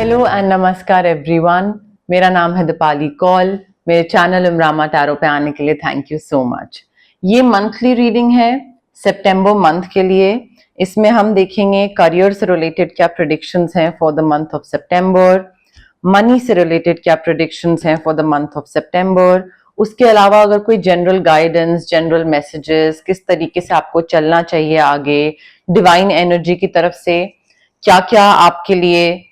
Hello and नमस्कार everyone. मेरा नाम है दीपाली कौल। मेरे चैनल इमरामा टैरो पे आने के लिए थैंक यू सो मच। ये मंथली रीडिंग है सितंबर मंथ के लिए। इसमें हम देखेंगे करियर से रिलेटेड क्या प्रेडिक्शंस हैं for the month of September, money से रिलेटेड क्या प्रेडिक्शंस हैं फॉर द मंथ ऑफ सितंबर। उसके अलावा अगर कोई जनरल गाइडेंस, जनरल मैसेजेस, किस तरीके से आपको चलना चाहिए आगे डिवाइन एनर्जी की तरफ से, क्या क्या आपके लिए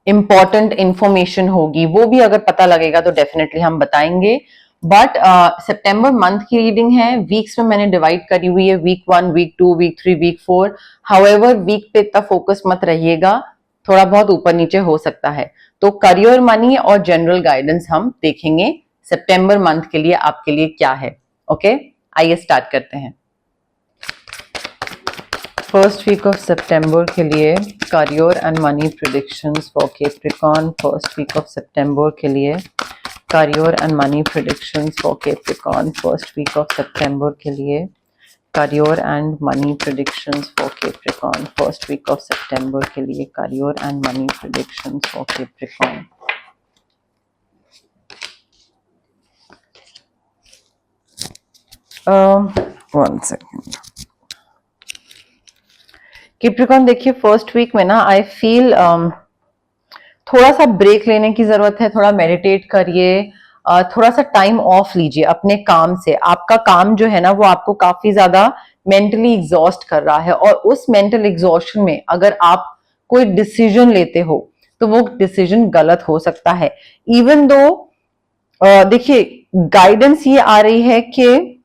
इंपॉर्टेंट इंफॉर्मेशन होगी, वो भी अगर पता लगेगा तो डेफिनेटली हम बताएंगे। बट सितंबर मंथ की रीडिंग है। वीक्स में मैंने डिवाइड करी हुई है, week 1, week 2, week 3, week 4। However week पे इतना फोकस मत रहिएगा, थोड़ा बहुत ऊपर नीचे हो सकता है। तो करियर, मनी और जनरल गाइडेंस हम देखेंगे सितंबर मंथ के लिए आपके लिए क्या है। ओके, आइए स्टार्ट करते हैं। फर्स्ट वीक ऑफ सितंबर के लिए career and money predictions for Capricorn. First week of सितंबर के लिए career and money predictions for Capricorn. First week of सितंबर के लिए career and money predictions for Capricorn. First week of सितंबर के लिए career and money predictions for Capricorn. One second. Capricorn देखिए, फर्स्ट वीक में ना आई फील थोड़ा सा ब्रेक लेने की जरूरत है। थोड़ा मेडिटेट करिए, थोड़ा सा टाइम ऑफ लीजिए अपने काम से। आपका काम जो है ना वो आपको काफी ज्यादा मेंटली एग्जॉस्ट कर रहा है, और उस मेंटल एग्जॉस्शन में अगर आप कोई डिसीजन लेते हो तो वो डिसीजन गलत हो सकता है। इवन दो देखिए गाइडेंस ये आ रही है कि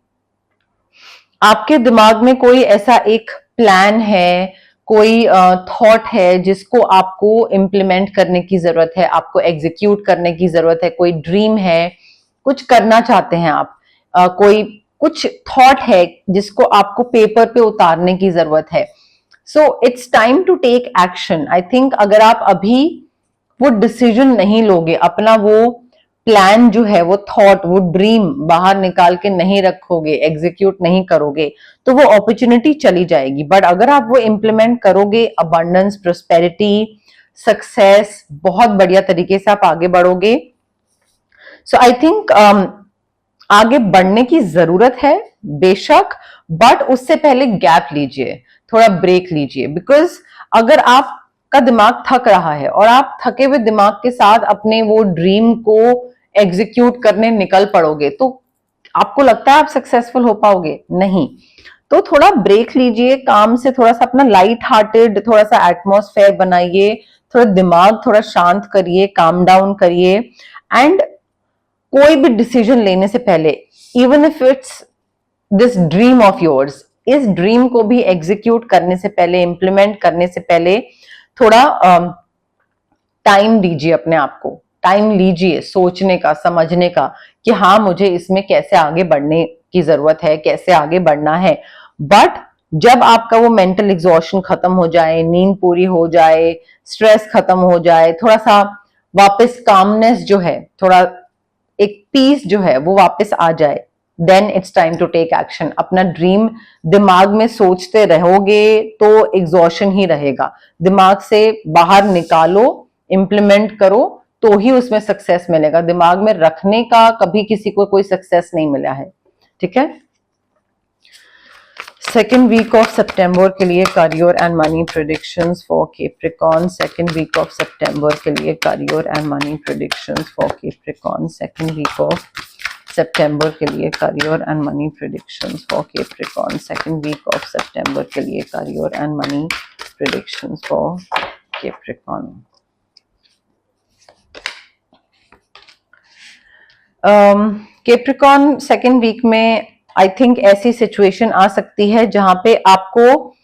आपके दिमाग में कोई ऐसा एक प्लान है, कोई थॉट है जिसको आपको इम्प्लीमेंट करने की जरूरत है, आपको एग्जीक्यूट करने की जरूरत है। कोई ड्रीम है, कुछ करना चाहते हैं आप, कोई कुछ थॉट है जिसको आपको पेपर पे उतारने की जरूरत है। So it's time to take action. I think अगर आप अभी वो डिसीजन नहीं लोगे, अपना वो प्लान जो है, वो थॉट, वो ड्रीम बाहर निकाल के नहीं रखोगे, एग्जीक्यूट नहीं करोगे, तो वो अपॉर्चुनिटी चली जाएगी। बट अगर आप वो इंप्लीमेंट करोगे, अबंडेंस, प्रोस्पेरिटी, सक्सेस, बहुत बढ़िया तरीके से आप आगे बढ़ोगे। सो आई थिंक आगे बढ़ने की जरूरत है बेशक, बट उससे पहले गैप लीजिए, थोड़ा ब्रेक लीजिए। बिकॉज अगर आपका दिमाग थक रहा है और आप थके हुए दिमाग के साथ अपने वो ड्रीम को एग्जीक्यूट करने निकल पड़ोगे, तो आपको लगता है आप सक्सेसफुल हो पाओगे? नहीं। तो थोड़ा ब्रेक लीजिए काम से, थोड़ा सा अपना लाइट हार्टेड थोड़ा सा एटमॉस्फेयर बनाइए, थोड़ा दिमाग थोड़ा शांत करिए, काम डाउन करिए। एंड कोई भी डिसीजन लेने से पहले, even if it's this dream of yours, इस ड्रीम को भी एग्जीक्यूट करने से पहले, इंप्लीमेंट करने से पहले थोड़ा टाइम दीजिए अपने आप को। टाइम लीजिए सोचने का, समझने का कि हाँ मुझे इसमें कैसे आगे बढ़ने की जरूरत है, कैसे आगे बढ़ना है। बट जब आपका वो मेंटल एग्जॉशन खत्म हो जाए, नींद पूरी हो जाए, स्ट्रेस खत्म हो जाए, थोड़ा सा वापस कामनेस जो है, थोड़ा एक पीस जो है वो वापस आ जाए, then it's time to take action. अपना ड्रीम दिमाग में सोचते रहोगे तो एग्जॉशन ही रहेगा। दिमाग से बाहर निकालो, इंप्लीमेंट करो, तो ही उसमें सक्सेस मिलेगा। दिमाग में रखने का कभी किसी को कोई सक्सेस नहीं मिला है। ठीक है। सेकेंड वीक ऑफ सितंबर के लिए career and money predictions for Capricorn. Second week of सितंबर के लिए career and money predictions for Capricorn. Second week of सितंबर के लिए career and money predictions for Capricorn. Second week of सितंबर के लिए career and money predictions for Capricorn. Capricorn second week में आई थिंक ऐसी सिचुएशन आ सकती है जहां पे आपको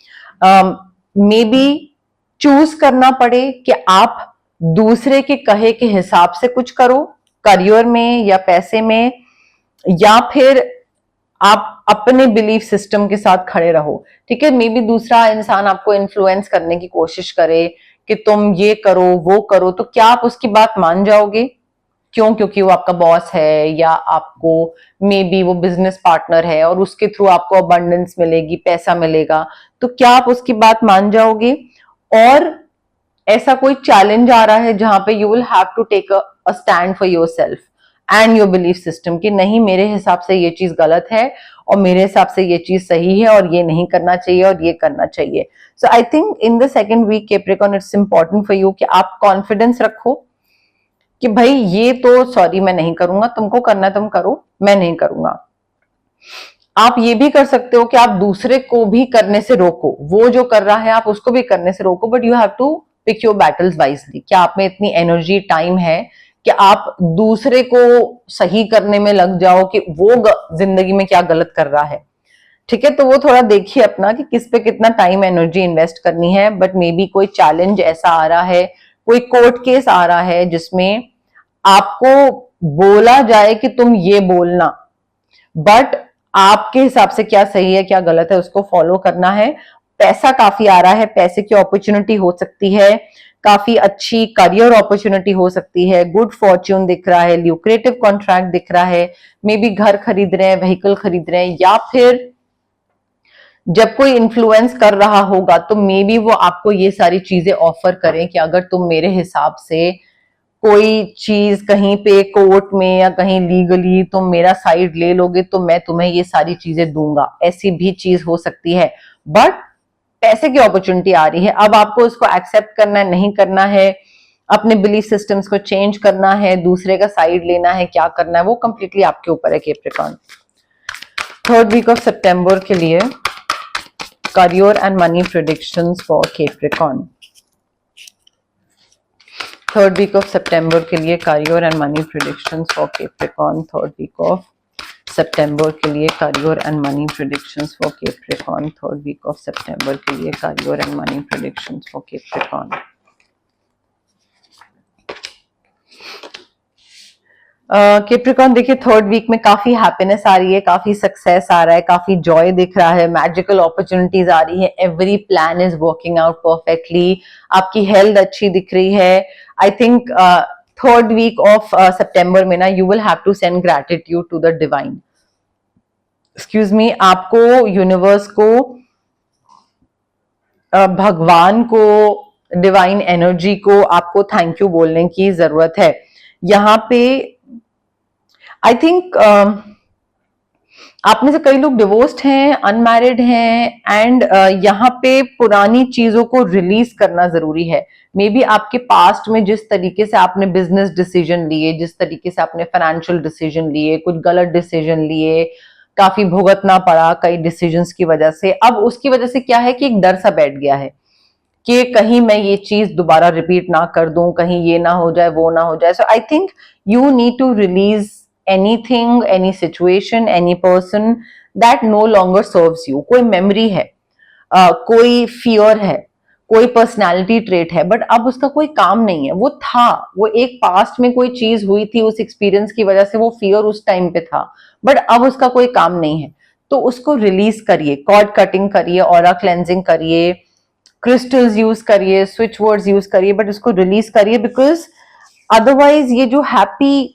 मे बी चूज करना पड़े कि आप दूसरे के कहे के हिसाब से कुछ करो, करियर में या पैसे में, या फिर आप अपने बिलीफ सिस्टम के साथ खड़े रहो। ठीक है। मे बी दूसरा इंसान आपको इन्फ्लुएंस करने की कोशिश करे कि तुम ये करो, वो करो, तो क्या आप उसकी बात मान जाओगे? क्यों? क्योंकि वो आपका बॉस है, या आपको मे बी वो बिजनेस पार्टनर है और उसके थ्रू आपको अबंडेंस मिलेगी, पैसा मिलेगा, तो क्या आप उसकी बात मान जाओगे? और ऐसा कोई चैलेंज आ रहा है जहां पे you will have to take a stand for yourself and your belief system कि नहीं, मेरे हिसाब से ये चीज गलत है और मेरे हिसाब से ये चीज सही है और ये नहीं करना चाहिए और ये करना चाहिए. So I think in the second week Capricorn it's important for you कि आप कॉन्फिडेंस रखो कि भाई ये तो सॉरी मैं नहीं करूंगा, तुमको करना तुम करो, मैं नहीं करूंगा. आप ये भी कर सकते हो कि आप दूसरे को भी करने से रोको, वो जो कर रहा है आप उसको भी करने से रोको, but you have to pick your battles wisely. क्या आप में इतनी एनर्जी टाइम है कि आप दूसरे को सही करने में लग जाओ कि वो जिंदगी में क्या गलत कर रहा है. ठीक है, तो वो थोड़ा देखिए अपना कि किस पे कितना टाइम एनर्जी इन्वेस्ट करनी है. बट मे बी कोई चैलेंज ऐसा आ रहा है, कोई कोर्ट केस आ रहा है जिसमें आपको बोला जाए कि तुम ये बोलना, बट आपके हिसाब से क्या सही है क्या गलत है उसको फॉलो करना है. पैसा काफी आ रहा है, पैसे की अपॉर्चुनिटी हो सकती है, काफी अच्छी करियर अपॉर्चुनिटी हो सकती है, गुड फॉर्च्यून दिख रहा है, ल्यूक्रेटिव कॉन्ट्रैक्ट दिख रहा है, मे बी घर खरीद रहे हैं, व्हीकल खरीद रहे हैं, या फिर जब कोई इन्फ्लुएंस कर रहा होगा तो मे बी वो आपको ये सारी चीजें ऑफर करें कि अगर तुम मेरे हिसाब से कोई चीज कहीं पे कोर्ट में या कहीं लीगली तुम मेरा साइड ले लोगे तो मैं तुम्हें ये सारी चीजें दूंगा. ऐसी भी चीज हो सकती है, बट पैसे की अपॉर्चुनिटी आ रही है. अब आपको उसको एक्सेप्ट करना है, नहीं करना है, अपने बिलीफ सिस्टम्स को चेंज करना है, दूसरे का साइड लेना है, क्या करना है, वो कंप्लीटली आपके ऊपर है कैप्रिकॉर्न. थर्ड वीक ऑफ सितंबर के लिए career and money predictions for Capricorn. Third week of सितंबर के लिए career and money predictions for Capricorn. Third week of सितंबर के लिए career and money predictions for Capricorn. Third week of सितंबर के लिए career and money predictions for Capricorn. Capricorn देखिए थर्ड वीक में काफी हैप्पीनेस आ रही है, काफी सक्सेस आ रहा है, काफी जॉय दिख रहा है, मैजिकल अपॉर्चुनिटीज आ रही है, every plan is working out perfectly, आपकी हेल्थ अच्छी दिख रही है. I think third week of सितंबर में ना you will have to send gratitude to the divine. Excuse me, आपको यूनिवर्स को, भगवान को, डिवाइन एनर्जी को आपको थैंक यू बोलने की जरूरत है. यहाँ पे आई थिंक आप में से कई लोग डिवोर्स्ड हैं, अनमैरिड हैं, एंड यहाँ पे पुरानी चीजों को रिलीज करना जरूरी है. मे बी आपके पास्ट में जिस तरीके से आपने बिजनेस डिसीजन लिए, जिस तरीके से आपने फाइनेंशियल डिसीजन लिए, कुछ गलत डिसीजन लिए, काफी भुगतना पड़ा कई डिसीजंस की वजह से. अब उसकी वजह से क्या है कि एक डर सा बैठ गया है कि कहीं मैं ये चीज दोबारा रिपीट ना कर दूं, कहीं ये ना हो जाए, वो ना हो जाए. So I think you need to release anything, any situation, any person that no longer serves you. कोई मेमोरी है, कोई फियर है, कोई पर्सनैलिटी ट्रेट है, बट अब उसका कोई काम नहीं है. वो था, वो एक पास्ट में कोई चीज हुई थी, उस एक्सपीरियंस की वजह से वो फियर उस टाइम पे था, बट अब उसका कोई काम नहीं है. तो उसको रिलीज करिए, कॉर्ड कटिंग करिए, ऑरा क्लेंजिंग करिए, क्रिस्टल्स यूज करिए, स्विच वर्ड्स यूज करिए, बट उसको रिलीज करिए. बिकॉज अदरवाइज ये जो हैप्पी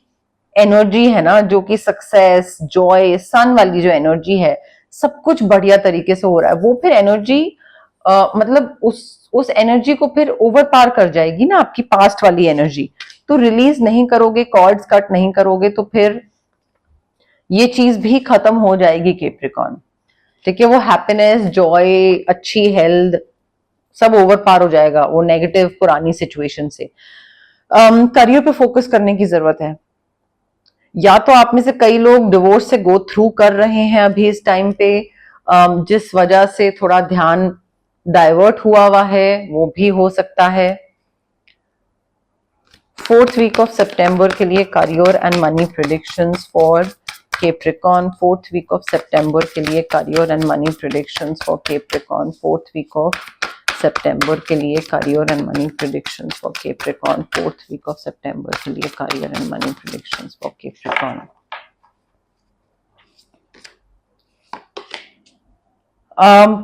एनर्जी है ना, जो कि सक्सेस, जॉय, सन वाली जो एनर्जी है, सब कुछ बढ़िया तरीके से हो रहा है, वो फिर एनर्जी मतलब उस एनर्जी को फिर ओवर पार कर जाएगी ना आपकी पास्ट वाली एनर्जी. तो रिलीज नहीं करोगे, कॉर्ड्स कट नहीं करोगे, तो फिर ये चीज भी खत्म हो जाएगी कैप्रिकॉर्न. ठीक है, वो हैप्पीनेस, जॉय, अच्छी हेल्थ सब ओवर पार हो जाएगा वो नेगेटिव पुरानी सिचुएशन से. करियर पे फोकस करने की जरूरत है. या तो आप में से कई लोग डिवोर्स से गो थ्रू कर रहे हैं अभी इस टाइम पे, जिस वजह से थोड़ा ध्यान डाइवर्ट हुआ है, वो भी हो सकता है. फोर्थ वीक ऑफ सितंबर के लिए career and money predictions for Capricorn. Fourth week of सितंबर के लिए career and money predictions for Capricorn. Fourth week of सितंबर के लिए career and money predictions for Capricorn. Fourth week of सितंबर के लिए career and money predictions for Capricorn.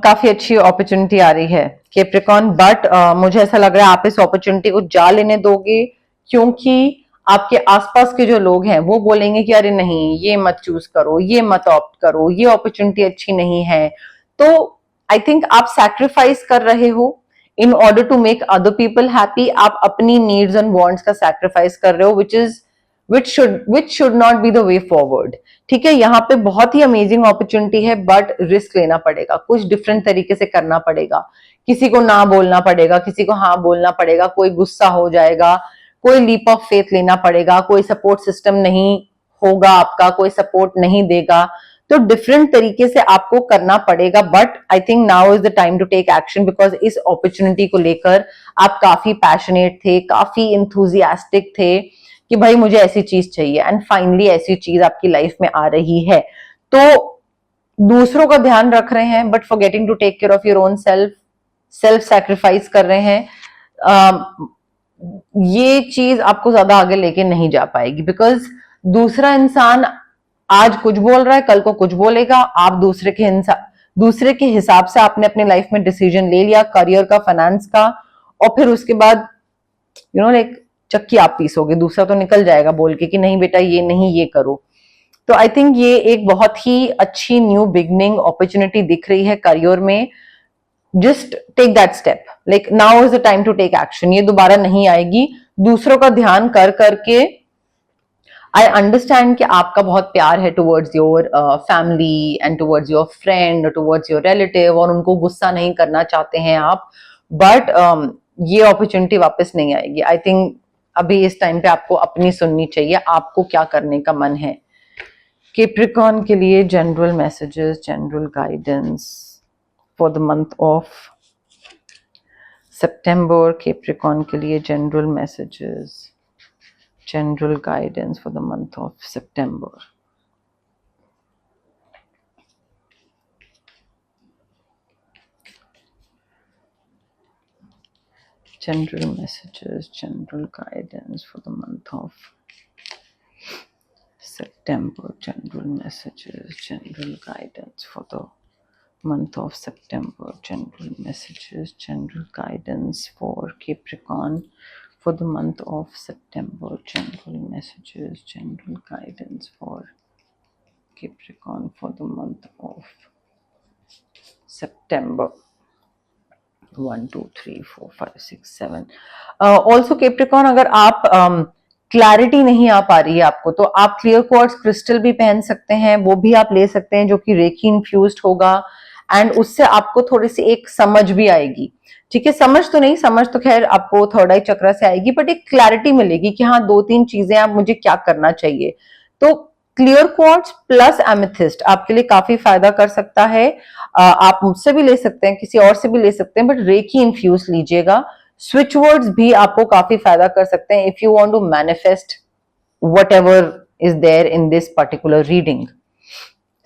काफी अच्छी अपॉर्चुनिटी आ रही है कैप्रिकॉर्न, बट मुझे ऐसा लग रहा है आप इस अपॉर्चुनिटी को जा लेने दोगे, क्योंकि आपके आसपास के जो लोग हैं वो बोलेंगे कि अरे नहीं, ये मत चूज करो, ये मत ऑप्ट करो, ये अपॉर्चुनिटी अच्छी नहीं है. तो आई थिंक आप सैक्रिफाइस कर रहे हो in order to make other people happy आप अपनी नीड्स एंड वांट्स का सैक्रिफाइस कर रहे हो, which should not be the way forward. ठीक है, यहाँ पे बहुत ही अमेजिंग अपॉर्चुनिटी है, बट रिस्क लेना पड़ेगा, कुछ डिफरेंट तरीके से करना पड़ेगा। किसी को ना बोलना पड़ेगा, किसी को हाँ बोलना पड़ेगा, कोई गुस्सा हो जाएगा, कोई लीप ऑफ फेथ लेना पड़ेगा, कोई सपोर्ट सिस्टम नहीं होगा आपका, कोई सपोर्ट नहीं देगा, तो डिफरेंट तरीके से आपको करना पड़ेगा। But I think now is the time to take action, because इस अपॉर्चुनिटी को लेकर आप काफी पैशनेट थे, काफी इंथुजियास्टिक थे कि भाई मुझे ऐसी चीज चाहिए, एंड फाइनली ऐसी चीज आपकी लाइफ में आ रही है। तो दूसरों का ध्यान रख रहे हैं, but forgetting to take care of your own self sacrifice कर रहे हैं। ये चीज आपको ज्यादा आगे लेके नहीं जा पाएगी, बिकॉज दूसरा इंसान आज कुछ बोल रहा है, कल को कुछ बोलेगा। आप दूसरे के हिसाब से आपने अपने लाइफ में डिसीजन ले लिया, करियर का, फाइनेंस का, और फिर उसके बाद लाइक चक्की आप पीसोगे, दूसरा तो निकल जाएगा बोल के कि नहीं बेटा ये नहीं, ये करो। तो आई थिंक ये एक बहुत ही अच्छी न्यू बिगनिंग अपॉर्चुनिटी दिख रही है करियर में। Just take that step, like now is the time to take action. ये दोबारा नहीं आएगी। दूसरों का ध्यान कर करके आई अंडरस्टैंड कि आपका बहुत प्यार है towards your family and towards your friend, towards your relative, और उनको गुस्सा नहीं करना चाहते हैं आप, बट ये अपॉर्चुनिटी वापस नहीं आएगी। आई थिंक अभी इस टाइम पे आपको अपनी सुननी चाहिए, आपको क्या करने का मन है। कैप्रिकॉर्न के लिए general messages, general guidance for the month of September. Capricorn के लिए general messages, general guidance for the month of September. General messages, general guidance for the month of September. General messages, general guidance for the month of September. General messages, general guidance for Capricorn for the month of September. General messages, general guidance for Capricorn for the month of September. 1 2 3 4 5 6 7। Also Capricorn, अगर आप clarity नहीं आ पा रही है आपको, तो आप clear quartz crystal भी पहन सकते हैं, वो भी आप ले सकते हैं, जो कि रेकी इन्फ्यूज्ड होगा, एंड उससे आपको थोड़ी सी एक समझ भी आएगी। ठीक है, समझ तो खैर आपको थर्ड आई चक्र से आएगी, बट एक क्लैरिटी मिलेगी कि हाँ 2-3 चीजें आप मुझे क्या करना चाहिए। तो क्लियर क्वार्ट्ज प्लस एमेथिस्ट आपके लिए काफी फायदा कर सकता है। आप मुझसे भी ले सकते हैं, किसी और से भी ले सकते हैं, बट रेकी इन्फ्यूज लीजिएगा। स्विच वर्ड्स भी आपको काफी फायदा कर सकते हैं if you want to manifest whatever is there in this particular reading.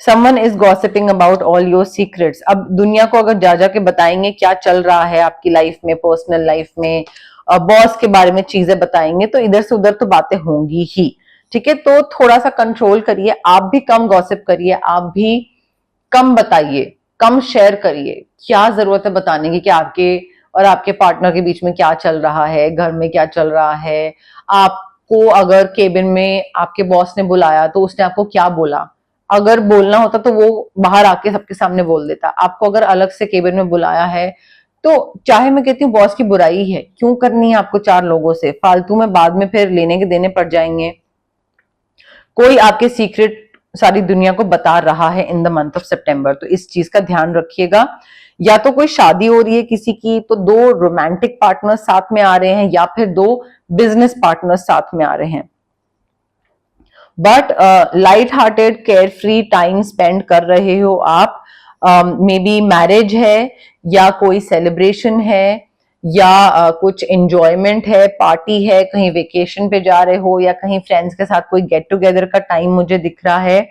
Someone is gossiping about all your secrets. अब दुनिया को अगर जा के बताएंगे क्या चल रहा है आपकी लाइफ में, पर्सनल लाइफ में, बॉस के बारे में चीजें बताएंगे, तो इधर से उधर तो बातें होंगी ही। ठीक है, तो थोड़ा सा कंट्रोल करिए, आप भी कम गॉसिप करिए, आप भी कम बताइए, कम शेयर करिए। क्या जरूरत है बताने की कि आपके और आपके पार्टनर के बीच में क्या चल रहा है, घर में क्या चल रहा है। आपको अगर केबिन में आपके बॉस ने बुलाया तो उसने आपको क्या बोला, अगर बोलना होता तो वो बाहर आके सबके सामने बोल देता। आपको अगर अलग से केबिन में बुलाया है, तो चाहे मैं कहती हूँ बॉस की बुराई है, क्यों करनी है आपको 4 लोगों से फालतू में, बाद में फिर लेने के देने पड़ जाएंगे। कोई आपके सीक्रेट सारी दुनिया को बता रहा है इन द मंथ ऑफ सितंबर, तो इस चीज का ध्यान रखिएगा। या तो कोई शादी हो रही है किसी की, तो 2 रोमांटिक पार्टनर्स साथ में आ रहे हैं, या फिर 2 बिजनेस पार्टनर्स साथ में आ रहे हैं। But light hearted care free time spend कर रहे हो आप। मे बी मैरिज है, या कोई सेलिब्रेशन है, या कुछ एंजॉयमेंट है, पार्टी है, कहीं वेकेशन पे जा रहे हो, या कहीं फ्रेंड्स के साथ कोई गेट टुगेदर का टाइम मुझे दिख रहा है।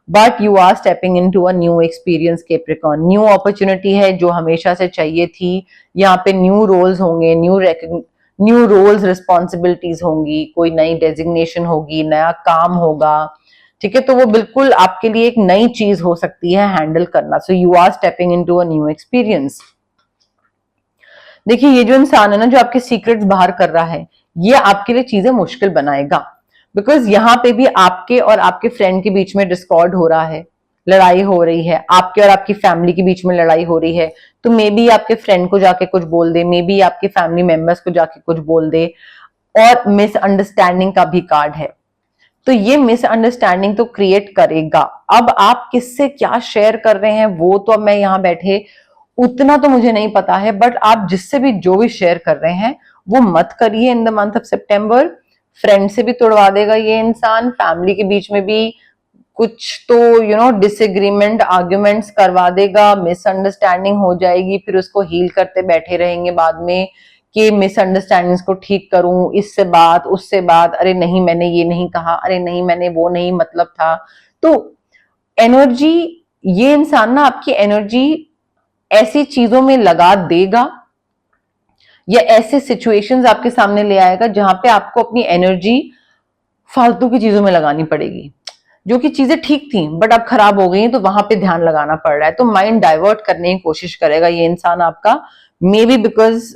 But you are stepping into a new experience Capricorn. New opportunity है जो हमेशा से चाहिए थी। यहाँ पे न्यू रोल्स होंगे, न्यू रोल्स रिस्पॉन्सिबिलिटीज होंगी, कोई नई डेजिग्नेशन होगी, नया काम होगा। ठीक है, तो वो बिल्कुल आपके लिए एक नई चीज हो सकती है हैंडल करना। So you are stepping into a new experience. देखिए, ये जो इंसान है ना, जो आपके सीक्रेट्स बाहर कर रहा है, ये आपके लिए चीजें मुश्किल बनाएगा, बिकॉज यहाँ पे भी आपके और आपके फ्रेंड के बीच में डिस्कॉर्ड हो रहा है, लड़ाई हो रही है, आपके और आपकी फैमिली के बीच में लड़ाई हो रही है, तो मे बी आपके फ्रेंड को जाके कुछ बोल दे, मे बी आपके फैमिली मेंबर्स को जाके कुछ बोल दे। और मिसअंडरस्टैंडिंग का भी कार्ड है, तो ये मिसअंडरस्टैंडिंग तो क्रिएट करेगा। अब आप किससे क्या शेयर कर रहे हैं वो तो अब मैं यहाँ बैठे उतना तो मुझे नहीं पता है, बट आप जिससे भी जो भी शेयर कर रहे हैं वो मत करिए in the month of September. Friend से भी तोड़वा देगा ये इंसान, फैमिली के बीच में भी कुछ तो डिसएग्रीमेंट आर्ग्यूमेंट्स करवा देगा, मिसअंडरस्टैंडिंग हो जाएगी, फिर उसको हील करते बैठे रहेंगे बाद में कि मिसअंडरस्टैंडिंग्स को ठीक करूं, इससे बात उससे बात, अरे नहीं मैंने ये नहीं कहा, अरे नहीं मैंने वो नहीं मतलब था। तो एनर्जी, ये इंसान ना आपकी एनर्जी ऐसी चीजों में लगा देगा या ऐसे सिचुएशंस आपके सामने ले आएगा जहां पे आपको अपनी एनर्जी फालतू की चीजों में लगानी पड़ेगी, जो कि चीजें ठीक थी बट अब खराब हो गई तो वहां पे ध्यान लगाना पड़ रहा है। तो माइंड डाइवर्ट करने की कोशिश करेगा ये इंसान आपका, मे बी बिकॉज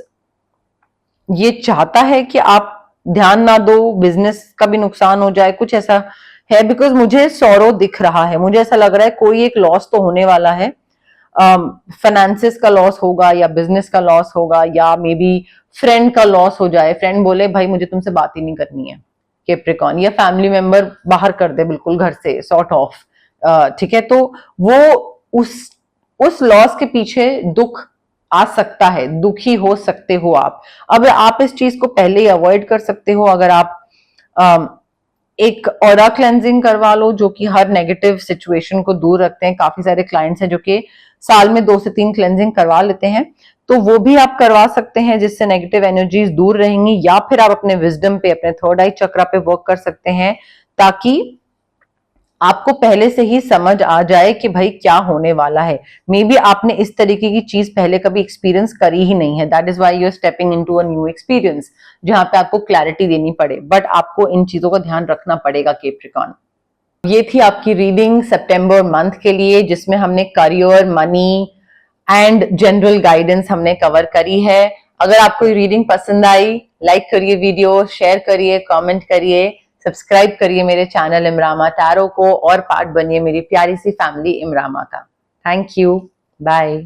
ये चाहता है कि आप ध्यान ना दो, बिजनेस का भी नुकसान हो जाए, कुछ ऐसा है। बिकॉज मुझे सौरो दिख रहा है, मुझे ऐसा लग रहा है कोई एक लॉस तो होने वाला है, फाइनेंसिस का लॉस होगा या बिजनेस का लॉस होगा या मे बी फ्रेंड का लॉस हो जाए, फ्रेंड बोले भाई मुझे तुमसे बात ही नहीं करनी है कैप्रिकॉर्न, या फैमिली मेंबर बाहर कर दे बिल्कुल घर से, सॉर्ट ऑफ, ठीक है। तो वो उस लॉस के पीछे दुख आ सकता है, दुखी हो सकते हो आप। अब आप इस चीज को पहले ही अवॉइड कर सकते हो अगर आप एक ऑरा क्लेंजिंग करवा लो, जो कि हर नेगेटिव सिचुएशन को दूर रखते हैं। काफी सारे क्लाइंट्स हैं जो कि साल में 2 से 3 क्लेंजिंग करवा लेते हैं, तो वो भी आप करवा सकते हैं जिससे नेगेटिव एनर्जीज दूर रहेंगी। या फिर आप अपने विजडम पे, अपने थर्ड आई चक्रा पे वर्क कर सकते हैं, ताकि आपको पहले से ही समझ आ जाए कि भाई क्या होने वाला है। मे बी आपने इस तरीके की चीज पहले कभी एक्सपीरियंस करी ही नहीं है, that is why you are stepping into a new experience, जहां पे आपको क्लैरिटी देनी पड़े, बट आपको इन चीजों का ध्यान रखना पड़ेगा कैप्रिकॉर्न। ये थी आपकी रीडिंग सितंबर मंथ के लिए, जिसमें हमने career, money and general guidance हमने कवर करी है। अगर आपको ये रीडिंग पसंद आई, लाइक करिए वीडियो, शेयर करिए, कमेंट करिए, सब्सक्राइब करिए मेरे चैनल इमरामा टैरो को और पार्ट बनिए मेरी प्यारी सी फैमिली इमरामा का। Thank you, bye.